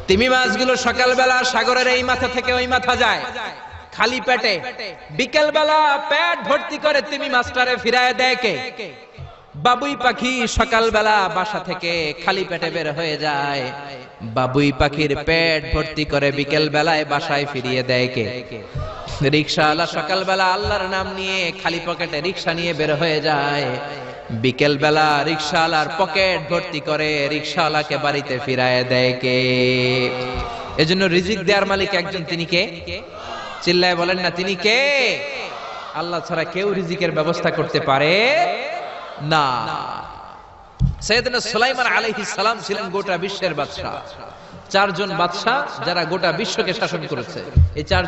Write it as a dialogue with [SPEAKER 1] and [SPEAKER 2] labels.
[SPEAKER 1] তিমি মাছগুলো সকালবেলা সাগরের এই মাথা থেকে ওই মাথা যায় খালি পেটে, বিকেল বেলা পেট ভর্তি করে তিমি মাছটারে ফিরায় দেয় কে? বাবুই পাখি সকালবেলা বাসা থেকে খালি পেটে বের হয়ে যায়, বাবুই পাখির পেট ভর্তি করে বিকেল বেলায় বাসায় ফিরিয়ে দেয় কে? রিকশাওয়ালা সকালবেলা আল্লাহর নাম নিয়ে খালি পকেটে রিকশা নিয়ে বের হয়ে যায়, বিকেল বেলা রিকশাওয়ালার পকেট ভর্তি করে রিকশাওয়ালাকে বাড়িতে ফিরায় দেয় কে? এজন্য রিজিক দেওয়ার মালিক একজন, তিনি কে? চিল্লায় বলেন না, তিনি কে? আল্লাহ ছাড়া কেউ রিজিকের ব্যবস্থা করতে পারে না। সাইয়েদনা সুলাইমান আলাইহিস সালাম ছিলেন গোটা বিশ্বের বাদশা। চারজন বাদশা যারা গোটা বিশ্বকে শাসন করেছে। এই চার